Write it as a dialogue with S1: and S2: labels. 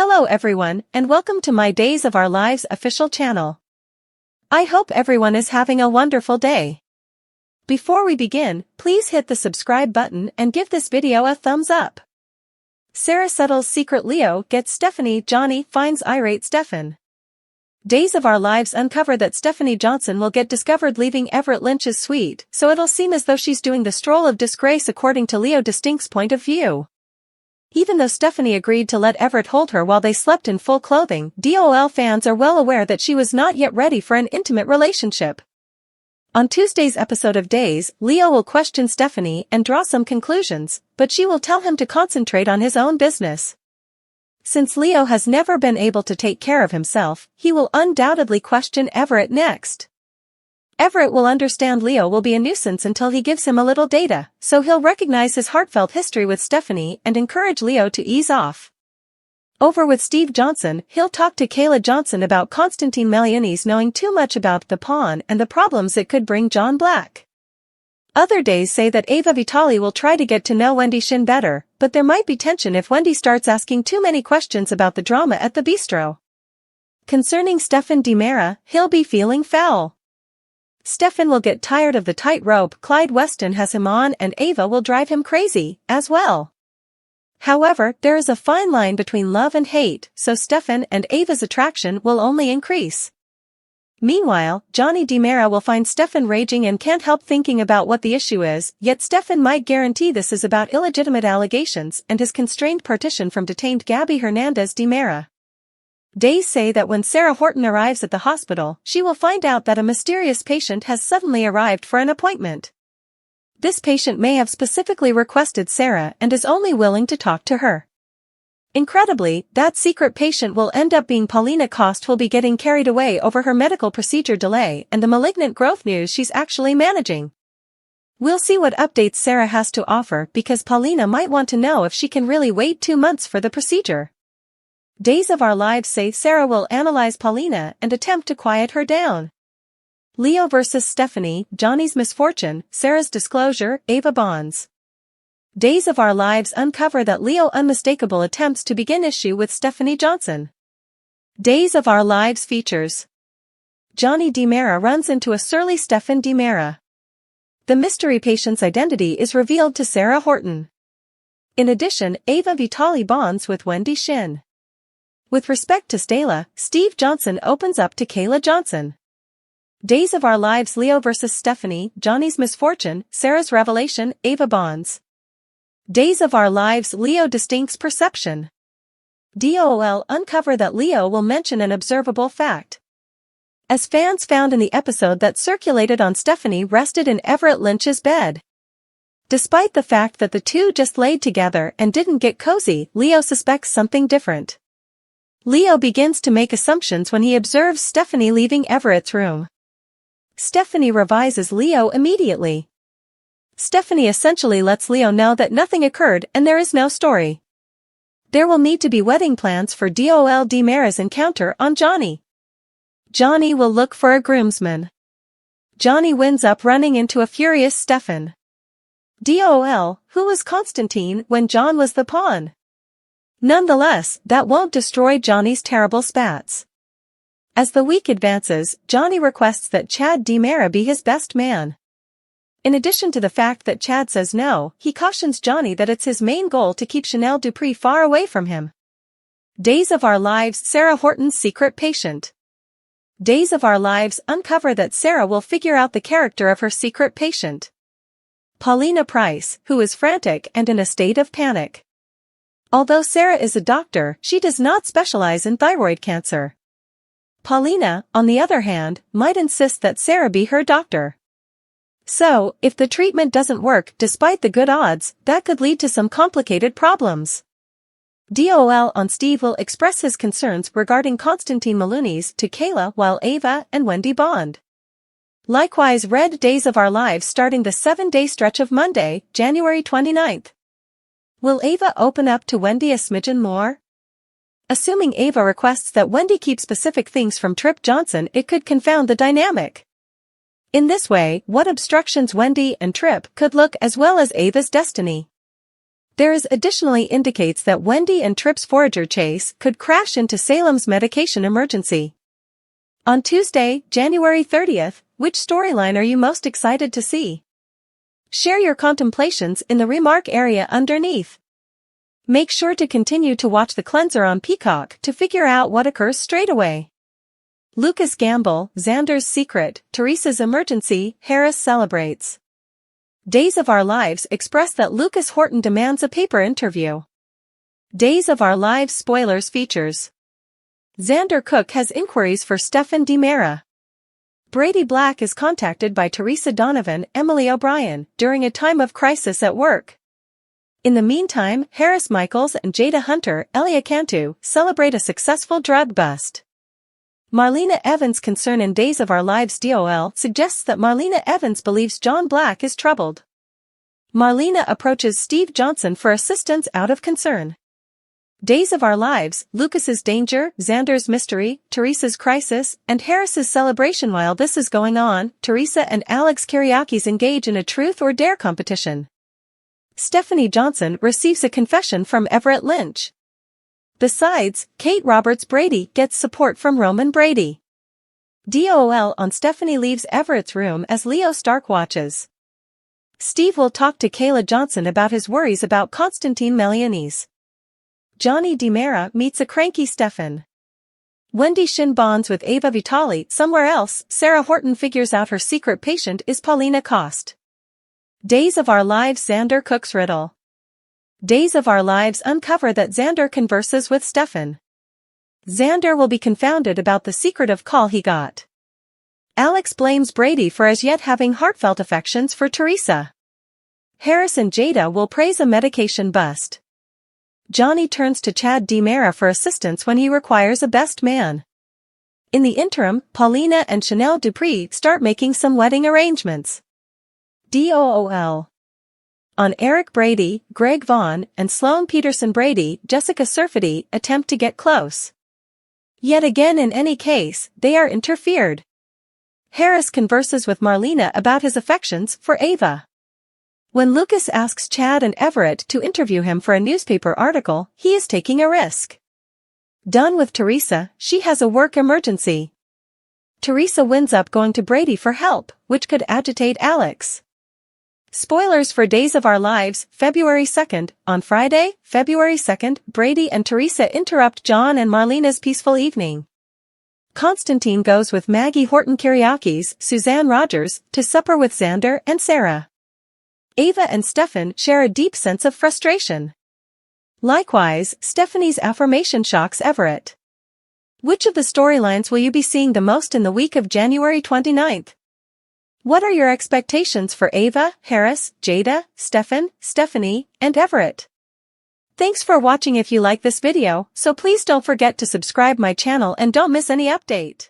S1: Hello everyone, and welcome to my Days of Our Lives official channel. I hope everyone is having a wonderful day. Before we begin, please hit the subscribe button and give this video a thumbs up. Sarah settles secret Leo gets Stephanie. Johnny finds irate Stefan. Days of Our Lives uncover that Stephanie Johnson will get discovered leaving Everett Lynch's suite, so it'll seem as though she's doing the stroll of disgrace according to Leo Distinct's point of view. Even though Stephanie agreed to let Everett hold her while they slept in full clothing, DOL fans are well aware that she was not yet ready for an intimate relationship. On Tuesday's episode of Days, Leo will question Stephanie and draw some conclusions, but she will tell him to concentrate on his own business. Since Leo has never been able to take care of himself, he will undoubtedly question Everett next. Everett will understand Leo will be a nuisance until he gives him a little data, so he'll recognize his heartfelt history with Stephanie and encourage Leo to ease off. Over with Steve Johnson, he'll talk to Kayla Johnson about Constantine Maliani's knowing too much about the pawn and the problems it could bring John Black. Other days say that Ava Vitali will try to get to know Wendy Shin better, but there might be tension if Wendy starts asking too many questions about the drama at the bistro. Concerning Stefan DiMera, he'll be feeling foul. Stefan will get tired of the tightrope Clyde Weston has him on, and Ava will drive him crazy, as well. However, there is a fine line between love and hate, so Stefan and Ava's attraction will only increase. Meanwhile, Johnny DiMera will find Stefan raging and can't help thinking about what the issue is, yet Stefan might guarantee this is about illegitimate allegations and his constrained partition from detained Gabby Hernandez DiMera. Days say that when Sarah Horton arrives at the hospital, she will find out that a mysterious patient has suddenly arrived for an appointment. This patient may have specifically requested Sarah and is only willing to talk to her. Incredibly, that secret patient will end up being Paulina Cost, who will be getting carried away over her medical procedure delay and the malignant growth news she's actually managing. We'll see what updates Sarah has to offer, because Paulina might want to know if she can really wait 2 months for the procedure. Days of Our Lives say Sarah will analyze Paulina and attempt to quiet her down. Leo vs. Stephanie, Johnny's misfortune, Sarah's disclosure, Ava bonds. Days of Our Lives uncover that Leo unmistakable attempts to begin issue with Stephanie Johnson. Days of Our Lives features Johnny DiMera runs into a surly Stefan DiMera. The mystery patient's identity is revealed to Sarah Horton. In addition, Ava Vitali bonds with Wendy Shin. With respect to Stella, Steve Johnson opens up to Kayla Johnson. Days of Our Lives Leo vs. Stephanie, Johnny's misfortune, Sarah's revelation, Ava bonds. Days of Our Lives Leo Distinct's perception. DOL uncover that Leo will mention an observable fact. As fans found in the episode that circulated on, Stephanie rested in Everett Lynch's bed. Despite the fact that the two just laid together and didn't get cozy, Leo suspects something different. Leo begins to make assumptions when he observes Stephanie leaving Everett's room. Stephanie revises Leo immediately. Stephanie essentially lets Leo know that nothing occurred and there is no story. There will need to be wedding plans for DOL DiMera's encounter on Johnny. Johnny will look for a groomsman. Johnny winds up running into a furious Stefan. DOL, who was Constantine when John was the pawn? Nonetheless, that won't destroy Johnny's terrible spats. As the week advances, Johnny requests that Chad DiMera be his best man. In addition to the fact that Chad says no, he cautions Johnny that it's his main goal to keep Chanel Dupree far away from him. Days of Our Lives Sarah Horton's secret patient. Days of Our Lives uncover that Sarah will figure out the character of her secret patient. Paulina Price, who is frantic and in a state of panic. Although Sarah is a doctor, she does not specialize in thyroid cancer. Paulina, on the other hand, might insist that Sarah be her doctor. So, if the treatment doesn't work despite the good odds, that could lead to some complicated problems. DOL on Steve will express his concerns regarding Constantine Maliani's to Kayla while Ava and Wendy bond. Likewise read Days of Our Lives starting the 7-day stretch of Monday, January 29th. Will Ava open up to Wendy a smidgen more? Assuming Ava requests that Wendy keep specific things from Trip Johnson, it could confound the dynamic. In this way, what obstructions Wendy and Trip could look as well as Ava's destiny. There is additionally indicates that Wendy and Tripp's forager chase could crash into Salem's medication emergency. On Tuesday, January 30th, which storyline are you most excited to see? Share your contemplations in the remark area underneath. Make sure to continue to watch the cleanser on Peacock to figure out what occurs straight away. Lucas Gamble, Xander's secret, Teresa's emergency, Harris celebrates. Days of Our Lives express that Lucas Horton demands a paper interview. Days of Our Lives spoilers features. Xander Cook has inquiries for Stefan DiMera. Brady Black is contacted by Teresa Donovan, Emily O'Brien, during a time of crisis at work. In the meantime, Harris Michaels and Jada Hunter, Elia Cantu, celebrate a successful drug bust. Marlena Evans' concern in Days of Our Lives DOL suggests that Marlena Evans believes John Black is troubled. Marlena approaches Steve Johnson for assistance out of concern. Days of Our Lives, Lucas's danger, Xander's mystery, Teresa's crisis, and Harris's celebration. While this is going on, Teresa and Alex Kyriakis engage in a truth or dare competition. Stephanie Johnson receives a confession from Everett Lynch. Besides, Kate Roberts Brady gets support from Roman Brady. DOL on Stephanie leaves Everett's room as Leo Stark watches. Steve will talk to Kayla Johnson about his worries about Constantine Melianis. Johnny DiMera meets a cranky Stefan. Wendy Shin bonds with Ava Vitali. Somewhere else, Sarah Horton figures out her secret patient is Paulina Cost. Days of Our Lives Xander Cook's riddle. Days of Our Lives uncover that Xander converses with Stefan. Xander will be confounded about the secretive call he got. Alex blames Brady for as yet having heartfelt affections for Teresa. Harris and Jada will praise a medication bust. Johnny turns to Chad DiMera for assistance when he requires a best man. In the interim, Paulina and Chanel Dupree start making some wedding arrangements. DOOL. On Eric Brady, Greg Vaughn, and Sloan Peterson Brady, Jessica Surfety attempt to get close. Yet again in any case, they are interfered. Harris converses with Marlena about his affections for Ava. When Lucas asks Chad and Everett to interview him for a newspaper article, he is taking a risk. Done with Teresa, she has a work emergency. Teresa winds up going to Brady for help, which could agitate Alex. Spoilers for Days of Our Lives, February 2nd. On Friday, February 2nd, Brady and Teresa interrupt John and Marlena's peaceful evening. Constantine goes with Maggie Horton Kyriakis, Suzanne Rogers, to supper with Xander and Sarah. Ava and Stefan share a deep sense of frustration. Likewise, Stephanie's affirmation shocks Everett. Which of the storylines will you be seeing the most in the week of January 29th? What are your expectations for Ava, Harris, Jada, Stefan, Stephanie, and Everett? Thanks for watching. If you like this video, so please don't forget to subscribe my channel and don't miss any update.